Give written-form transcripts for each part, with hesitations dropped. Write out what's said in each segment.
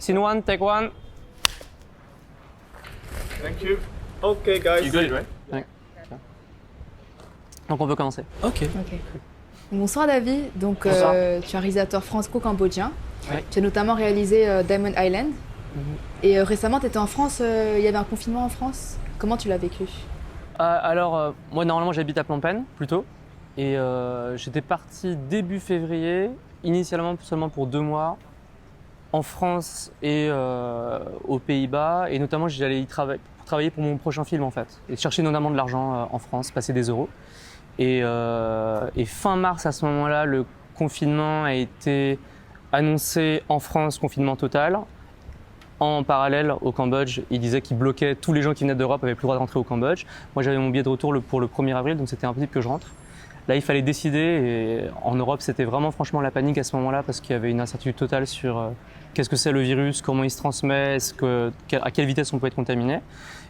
Scene one, take one. Thank you. Okay, guys. You got it, right? Ouais. Donc on peut commencer. Ok. Ok. Bonsoir David, donc Bonsoir. tu es un réalisateur franco-cambodgien. Ouais. Tu as notamment réalisé Diamond Island. Et récemment, tu étais en France, il y avait un confinement en France. Comment tu l'as vécu? Alors, moi normalement j'habite à Phnom Penh plutôt. Et j'étais parti début février, initialement seulement pour 2 mois, en France et aux Pays-Bas. Et notamment j'allais y travailler pour mon prochain film en fait. Et chercher notamment de l'argent en France, passer des euros. Et fin mars à ce moment-là, le confinement a été annoncé en France, confinement total. En parallèle, au Cambodge, il disait qu'il bloquait tous les gens qui venaient d'Europe, n'avaient plus le droit de rentrer au Cambodge. Moi, j'avais mon billet de retour pour le 1er avril, donc c'était impossible que je rentre. Là, il fallait décider, et en Europe, c'était vraiment franchement la panique à ce moment-là, parce qu'il y avait une incertitude totale sur qu'est-ce que c'est le virus, comment il se transmet, à quelle vitesse on peut être contaminé.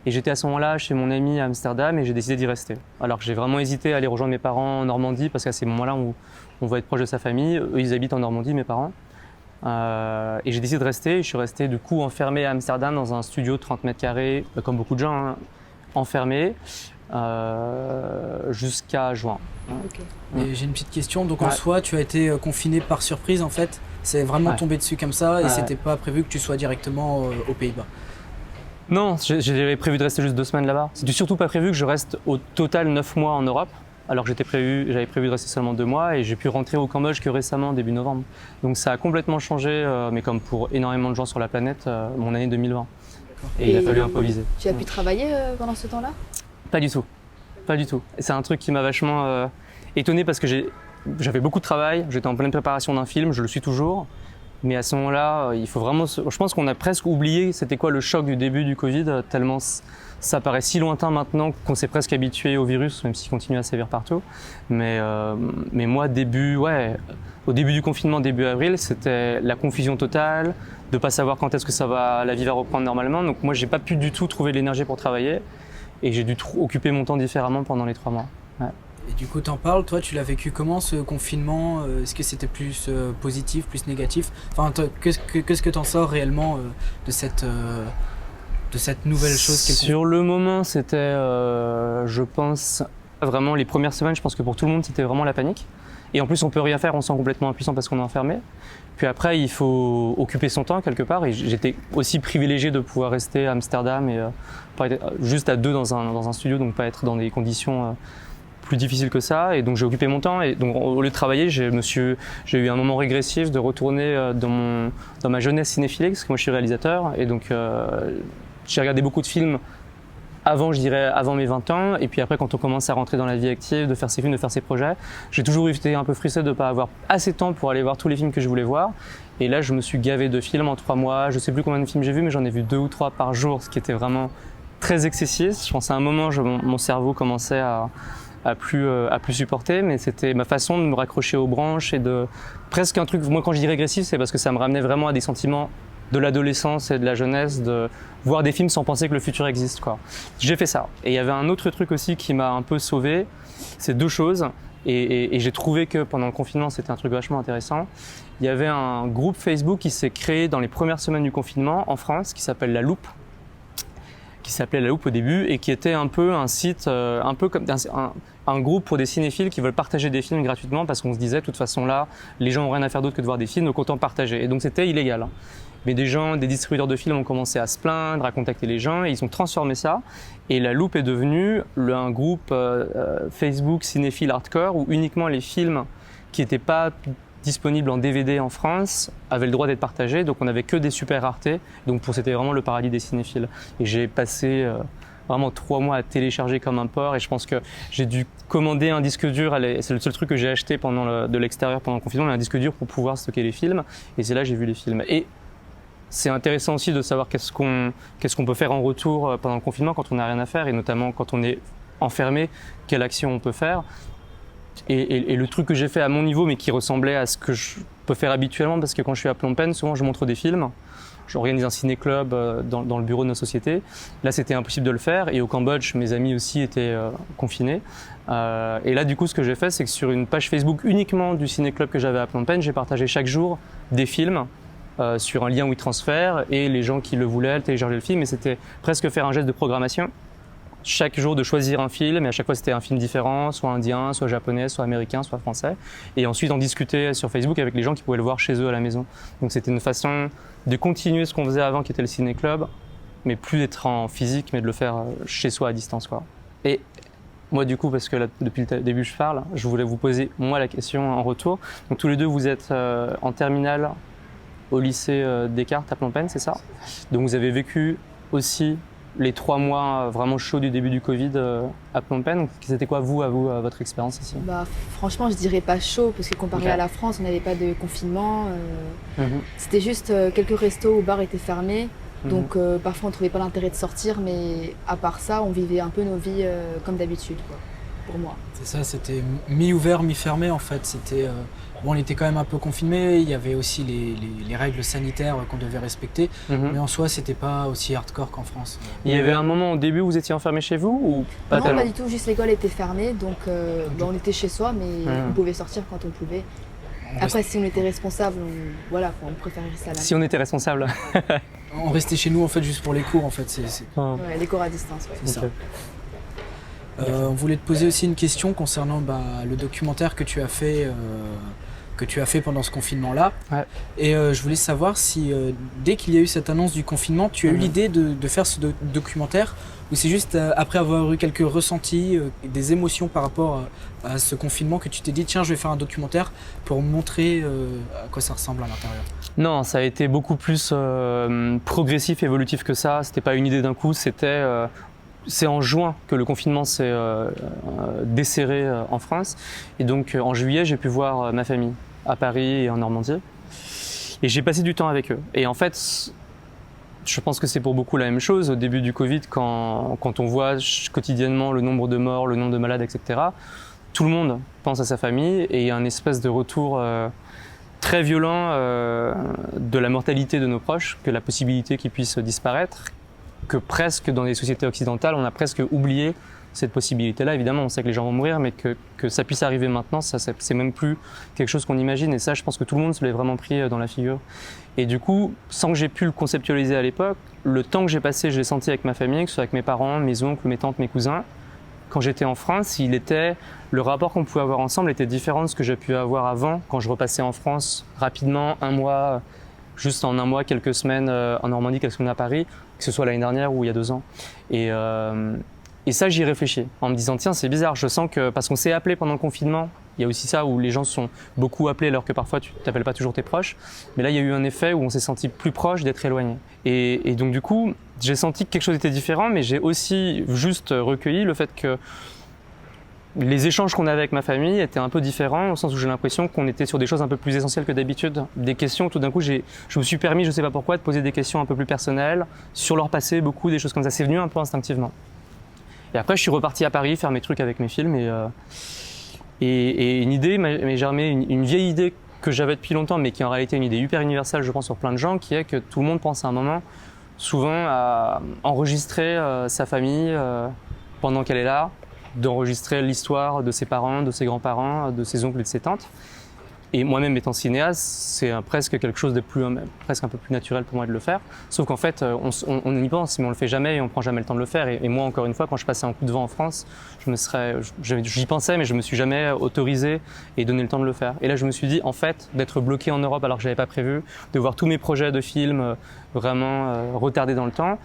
Et j'étais à ce moment-là chez mon ami à Amsterdam, et j'ai décidé d'y rester. Alors que j'ai vraiment hésité à aller rejoindre mes parents en Normandie, parce qu'à ces moments-là, on va être proche de sa famille. Eux, ils habitent en Normandie, mes parents. Et j'ai décidé de rester. Je suis resté du coup enfermé à Amsterdam dans un studio de 30 mètres carrés, comme beaucoup de gens, hein, enfermé jusqu'à juin. Ok. Et j'ai une petite question. Donc en Ouais. soi, tu as été confiné par surprise en fait. C'est vraiment Ouais. tombé dessus comme ça et Ouais. c'était pas prévu que tu sois directement aux Pays-Bas. Non, j'avais prévu de rester juste 2 semaines là-bas. C'était surtout pas prévu que je reste au total 9 mois en Europe. Alors que j'avais prévu de rester seulement 2 mois et j'ai pu rentrer au Cambodge que récemment, début novembre. Donc ça a complètement changé, mais comme pour énormément de gens sur la planète, mon année 2020. Et il a fallu improviser. Tu as pu travailler pendant ce temps-là? Pas du tout. Pas du tout. Et c'est un truc qui m'a vachement étonné parce que j'avais beaucoup de travail, j'étais en pleine préparation d'un film, je le suis toujours. Mais à ce moment-là, il faut vraiment. Je pense qu'on a presque oublié c'était quoi le choc du début du Covid, tellement ça paraît si lointain maintenant qu'on s'est presque habitué au virus, même s'il continue à sévir partout. Mais moi, au début du confinement, début avril, c'était la confusion totale, de pas savoir quand est-ce que la vie va reprendre normalement. Donc moi, j'ai pas pu du tout trouver l'énergie pour travailler et j'ai dû occuper mon temps différemment pendant les 3 mois. Ouais. Et du coup, t'en parles, toi, tu l'as vécu comment ce confinement? Est-ce que c'était plus positif, plus négatif? Enfin, qu'est-ce que t'en sors réellement de cette nouvelle chose qu'est le Sur le moment, c'était, je pense, vraiment les premières semaines, je pense que pour tout le monde, c'était vraiment la panique. Et en plus, on peut rien faire, on se sent complètement impuissant parce qu'on est enfermé. Puis après, il faut occuper son temps quelque part. Et j'étais aussi privilégié de pouvoir rester à Amsterdam et pas être juste à 2 dans un studio, donc pas être dans des conditions plus difficiles que ça. Et donc j'ai occupé mon temps. Et donc au lieu de travailler, j'ai eu un moment régressif de retourner dans ma jeunesse cinéphile, parce que moi je suis réalisateur. Et donc j'ai regardé beaucoup de films avant mes 20 ans, et puis après quand on commence à rentrer dans la vie active, de faire ses films, de faire ses projets, j'ai toujours été un peu frustré de ne pas avoir assez de temps pour aller voir tous les films que je voulais voir. Et là je me suis gavé de films en 3 mois, je sais plus combien de films j'ai vus, mais j'en ai vu 2 ou 3 par jour, ce qui était vraiment très excessif. Je pense à un moment, mon cerveau commençait à plus supporter, mais c'était ma façon de me raccrocher aux branches et de presque un truc, moi quand je dis régressif, c'est parce que ça me ramenait vraiment à des sentiments de l'adolescence et de la jeunesse, de voir des films sans penser que le futur existe, quoi. J'ai fait ça. Et il y avait un autre truc aussi qui m'a un peu sauvé, c'est 2 choses. Et j'ai trouvé que pendant le confinement, c'était un truc vachement intéressant. Il y avait un groupe Facebook qui s'est créé dans les premières semaines du confinement en France, qui s'appelle La Loupe, qui s'appelait La Loupe au début, et qui était un peu un site, un peu comme un groupe pour des cinéphiles qui veulent partager des films gratuitement, parce qu'on se disait, de toute façon là, les gens ont rien à faire d'autre que de voir des films, donc autant partager. Et donc c'était illégal. Mais des distributeurs de films ont commencé à se plaindre, à contacter les gens, et ils ont transformé ça. Et La Loupe est devenue un groupe Facebook cinéphile hardcore, où uniquement les films qui n'étaient pas disponibles en DVD en France avaient le droit d'être partagés. Donc on n'avait que des super raretés. Donc c'était vraiment le paradis des cinéphiles. Et j'ai passé vraiment 3 mois à télécharger comme un porc, et je pense que j'ai dû commander un disque dur. C'est le seul truc que j'ai acheté de l'extérieur pendant le confinement, un disque dur pour pouvoir stocker les films. Et c'est là que j'ai vu les films. Et c'est intéressant aussi de savoir qu'est-ce qu'on peut faire en retour pendant le confinement quand on n'a rien à faire, et notamment quand on est enfermé, quelle action on peut faire. Et le truc que j'ai fait à mon niveau, mais qui ressemblait à ce que je peux faire habituellement, parce que quand je suis à Phnom Penh, souvent je montre des films. J'organise un ciné-club dans le bureau de nos sociétés. Là, c'était impossible de le faire. Et au Cambodge, mes amis aussi étaient confinés. Et là, du coup, ce que j'ai fait, c'est que sur une page Facebook uniquement du ciné-club que j'avais à Phnom Penh, j'ai partagé chaque jour des films sur un lien WeTransfer et les gens qui le voulaient téléchargeaient le film et c'était presque faire un geste de programmation. Chaque jour de choisir un film et à chaque fois c'était un film différent, soit indien, soit japonais, soit américain, soit français. Et ensuite en discuter sur Facebook avec les gens qui pouvaient le voir chez eux à la maison. Donc c'était une façon de continuer ce qu'on faisait avant qui était le ciné-club, mais plus d'être en physique, mais de le faire chez soi à distance, quoi. Et moi du coup, parce que là, depuis le début je parle, je voulais vous poser moi la question en retour. Donc tous les deux vous êtes en terminale au lycée Descartes à Phnom Penh, c'est ça? Donc vous avez vécu aussi les 3 mois vraiment chauds du début du Covid à Phnom Penh. C'était quoi, votre expérience ici? Bah, franchement, je dirais pas chaud, parce que comparé à la France, on n'avait pas de confinement. C'était juste quelques restos ou bars étaient fermés. Donc parfois, on trouvait pas l'intérêt de sortir, mais à part ça, on vivait un peu nos vies comme d'habitude, quoi, pour moi. C'est ça, c'était mi-ouvert, mi-fermé en fait. C'était, bon, on était quand même un peu confinés, il y avait aussi les règles sanitaires qu'on devait respecter, mais en soi, c'était pas aussi hardcore qu'en France. Il y avait un moment au début où vous étiez enfermé chez vous ou pas Non, tellement? pas du tout, juste l'école était fermée, donc on était chez soi, mais on pouvait sortir quand on pouvait. Après, si on était responsable, on préférait rester à la maison. Si on était responsable. On restait chez nous en fait juste pour les cours en fait. Ouais, les cours à distance, ouais. C'est ça. On voulait te poser aussi une question concernant le documentaire que tu as fait pendant ce confinement-là. Ouais. Et je voulais savoir si dès qu'il y a eu cette annonce du confinement, tu as eu l'idée de faire ce documentaire ou c'est juste après avoir eu quelques ressentis, des émotions par rapport à ce confinement que tu t'es dit tiens je vais faire un documentaire pour montrer à quoi ça ressemble à l'intérieur? Non, ça a été beaucoup plus progressif, évolutif que ça. C'était pas une idée d'un coup, c'est en juin que le confinement s'est desserré en France. Et donc en juillet, j'ai pu voir ma famille à Paris et en Normandie. Et j'ai passé du temps avec eux. Et en fait, je pense que c'est pour beaucoup la même chose. Au début du Covid, quand on voit quotidiennement le nombre de morts, le nombre de malades, etc., tout le monde pense à sa famille et il y a un espèce de retour très violent de la mortalité de nos proches, que la possibilité qu'ils puissent disparaître, que presque dans les sociétés occidentales, on a presque oublié cette possibilité-là. Évidemment, on sait que les gens vont mourir, mais que ça puisse arriver maintenant, c'est même plus quelque chose qu'on imagine. Et ça, je pense que tout le monde se l'est vraiment pris dans la figure. Et du coup, sans que j'ai pu le conceptualiser à l'époque, le temps que j'ai passé, je l'ai senti avec ma famille, que ce soit avec mes parents, mes oncles, mes tantes, mes cousins. Quand j'étais en France, le rapport qu'on pouvait avoir ensemble était différent de ce que j'ai pu avoir avant, quand je repassais en France rapidement, un mois, juste en un mois, quelques semaines en Normandie, quelques semaines à Paris, que ce soit l'année dernière ou il y a 2 ans. Et ça, j'y réfléchis en me disant, tiens, c'est bizarre, je sens que, parce qu'on s'est appelé pendant le confinement, il y a aussi ça où les gens sont beaucoup appelés alors que parfois tu t'appelles pas toujours tes proches. Mais là, il y a eu un effet où on s'est senti plus proche d'être éloigné. Et donc du coup, j'ai senti que quelque chose était différent, mais j'ai aussi juste recueilli le fait que les échanges qu'on avait avec ma famille étaient un peu différents, au sens où j'ai l'impression qu'on était sur des choses un peu plus essentielles que d'habitude. Des questions, tout d'un coup, je me suis permis, je sais pas pourquoi, de poser des questions un peu plus personnelles, sur leur passé, beaucoup, des choses comme ça. C'est venu un peu instinctivement. Et après, je suis reparti à Paris faire mes trucs avec mes films et une idée m'est germée, une vieille idée que j'avais depuis longtemps, mais qui est en réalité une idée hyper universelle, je pense, sur plein de gens, qui est que tout le monde pense à un moment, souvent, à enregistrer sa famille pendant qu'elle est là, d'enregistrer l'histoire de ses parents, de ses grands-parents, de ses oncles et de ses tantes. Et moi-même étant cinéaste, c'est presque quelque chose de presque un peu plus naturel pour moi de le faire. Sauf qu'en fait, on y pense, mais on le fait jamais et on prend jamais le temps de le faire. Et moi, encore une fois, quand je passais un coup de vent en France, j'y pensais, mais je me suis jamais autorisé et donné le temps de le faire. Et là, je me suis dit, en fait, d'être bloqué en Europe alors que j'avais pas prévu, de voir tous mes projets de films vraiment retardés dans le temps,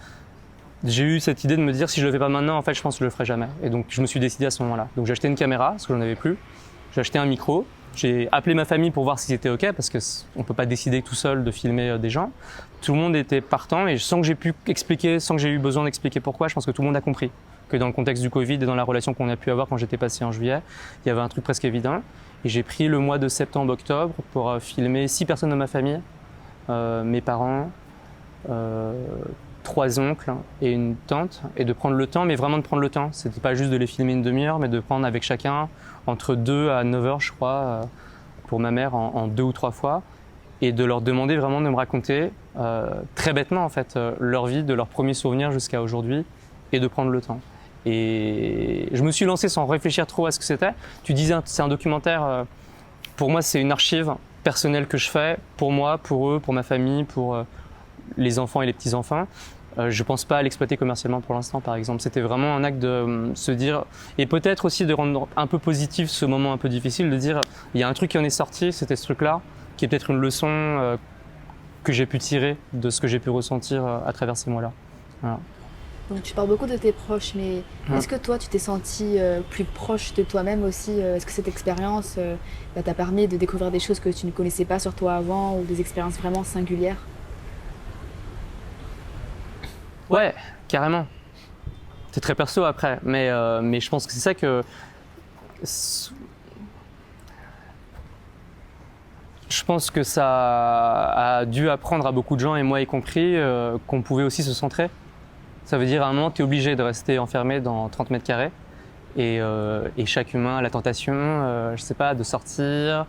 j'ai eu cette idée de me dire, si je le fais pas maintenant, en fait, je pense que je le ferai jamais. Et donc, je me suis décidé à ce moment-là. Donc, j'ai acheté une caméra, parce que j'en avais plus. J'ai acheté un micro. J'ai appelé ma famille pour voir si c'était OK, parce qu'on ne peut pas décider tout seul de filmer des gens. Tout le monde était partant et sans que j'ai pu expliquer, sans que j'ai eu besoin d'expliquer pourquoi, je pense que tout le monde a compris que dans le contexte du Covid et dans la relation qu'on a pu avoir quand j'étais passé en juillet, il y avait un truc presque évident. Et j'ai pris le mois de septembre-octobre pour filmer 6 personnes de ma famille, mes parents, 3 oncles et une tante, et de prendre le temps, mais vraiment de prendre le temps. C'était pas juste de les filmer une demi-heure, mais de prendre avec chacun entre 2 à 9 heures, je crois, pour ma mère en 2 ou 3 fois, et de leur demander vraiment de me raconter, très bêtement en fait, leur vie, de leurs premiers souvenirs jusqu'à aujourd'hui, et de prendre le temps. Et je me suis lancé sans réfléchir trop à ce que c'était. Tu disais, c'est un documentaire, pour moi c'est une archive personnel que je fais pour moi, pour eux, pour ma famille, pour les enfants et les petits-enfants. Je pense pas à l'exploiter commercialement pour l'instant, par exemple. C'était vraiment un acte de se dire, et peut-être aussi de rendre un peu positif ce moment un peu difficile, de dire, il y a un truc qui en est sorti, c'était ce truc-là, qui est peut-être une leçon que j'ai pu tirer de ce que j'ai pu ressentir à travers ces mois-là. Voilà. Donc tu parles beaucoup de tes proches, mais est-ce que toi tu t'es senti plus proche de toi-même aussi? Est-ce que cette expérience t'a permis de découvrir des choses que tu ne connaissais pas sur toi avant ou des expériences vraiment singulières? Ouais, carrément. C'est très perso après, mais je pense que c'est ça que... Je pense que ça a dû apprendre à beaucoup de gens, et moi y compris, qu'on pouvait aussi se centrer. Ça veut dire à un moment, tu es obligé de rester enfermé dans 30 mètres carrés. Et chaque humain a la tentation, je sais pas, de sortir,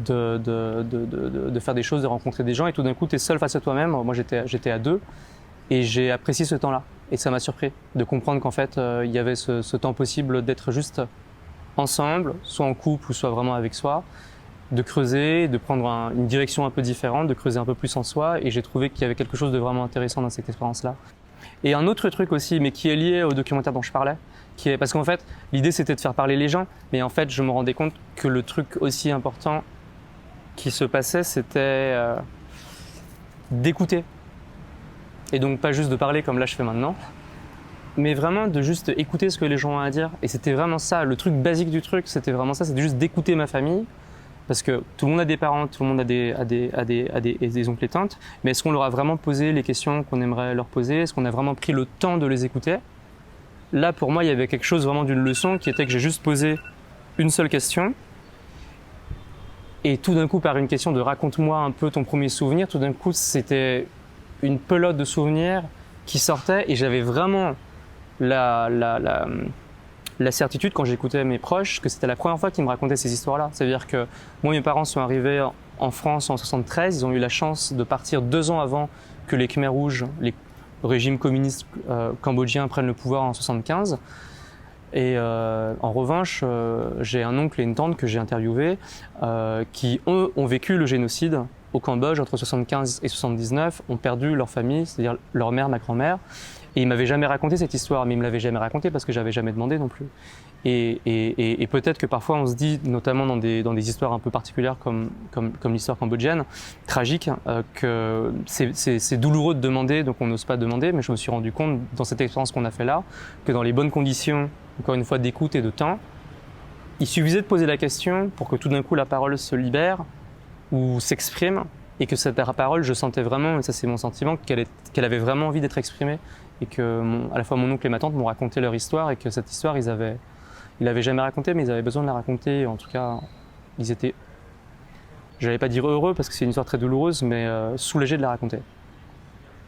de faire des choses, de rencontrer des gens. Et tout d'un coup, tu es seul face à toi-même. Moi, j'étais à deux. Et j'ai apprécié ce temps-là. Et ça m'a surpris de comprendre qu'en fait, il y avait ce temps possible d'être juste ensemble, soit en couple ou soit vraiment avec soi, de creuser, de prendre une direction un peu différente, de creuser un peu plus en soi. Et j'ai trouvé qu'il y avait quelque chose de vraiment intéressant dans cette expérience-là. Et un autre truc aussi, mais qui est lié au documentaire dont je parlais, parce qu'en fait, l'idée c'était de faire parler les gens, mais en fait, je me rendais compte que le truc aussi important qui se passait, c'était d'écouter. Et donc pas juste de parler comme là je fais maintenant, mais vraiment de juste écouter ce que les gens ont à dire. Et c'était vraiment ça, le truc basique du truc, c'était vraiment ça, c'était juste d'écouter ma famille. Parce que tout le monde a des parents, tout le monde a des oncles et tantes, mais est-ce qu'on leur a vraiment posé les questions qu'on aimerait leur poser? Est-ce qu'on a vraiment pris le temps de les écouter? Là, pour moi, il y avait quelque chose vraiment d'une leçon qui était que j'ai juste posé une seule question. Et tout d'un coup, par une question de raconte-moi un peu ton premier souvenir, tout d'un coup, c'était une pelote de souvenirs qui sortait et j'avais vraiment la certitude quand j'écoutais mes proches que c'était la première fois qu'ils me racontaient ces histoires-là. C'est-à-dire que moi, mes parents sont arrivés en France en 73, ils ont eu la chance de partir 2 ans avant que les Khmers rouges, les régimes communistes cambodgiens prennent le pouvoir en 75. Et en revanche, j'ai un oncle et une tante que j'ai interviewés qui, eux, ont vécu le génocide au Cambodge entre 75 et 79, ont perdu leur famille, c'est-à-dire leur mère, ma grand-mère. Et ils m'avaient jamais raconté cette histoire, mais ils me l'avaient jamais raconté parce que j'avais jamais demandé non plus. Et peut-être que parfois on se dit, notamment dans des histoires un peu particulières comme l'histoire cambodgienne, tragique, que c'est douloureux de demander, donc on n'ose pas demander. Mais je me suis rendu compte dans cette expérience qu'on a fait là, que dans les bonnes conditions, encore une fois, d'écoute et de temps, il suffisait de poser la question pour que tout d'un coup la parole se libère ou s'exprime, et que cette parole, je sentais vraiment, et ça c'est mon sentiment, qu'elle avait vraiment envie d'être exprimée, et que à la fois mon oncle et ma tante m'ont raconté leur histoire, et que cette histoire ils l'avaient jamais racontée, mais ils avaient besoin de la raconter. En tout cas, ils étaient, j'allais pas dire heureux parce que c'est une histoire très douloureuse, mais soulagés de la raconter.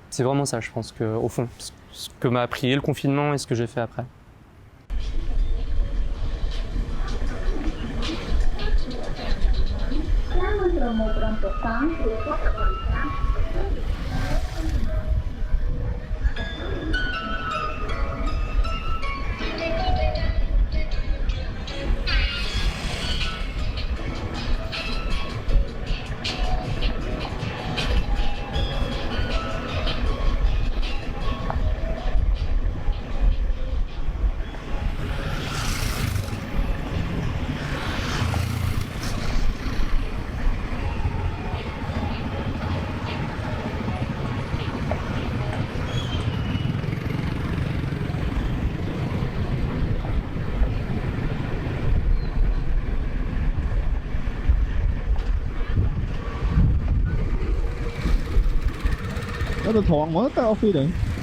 C'est vraiment ça, je pense, que au fond, ce que m'a appris et le confinement et ce que j'ai fait après. Nó được thoáng mới tao phi đấy.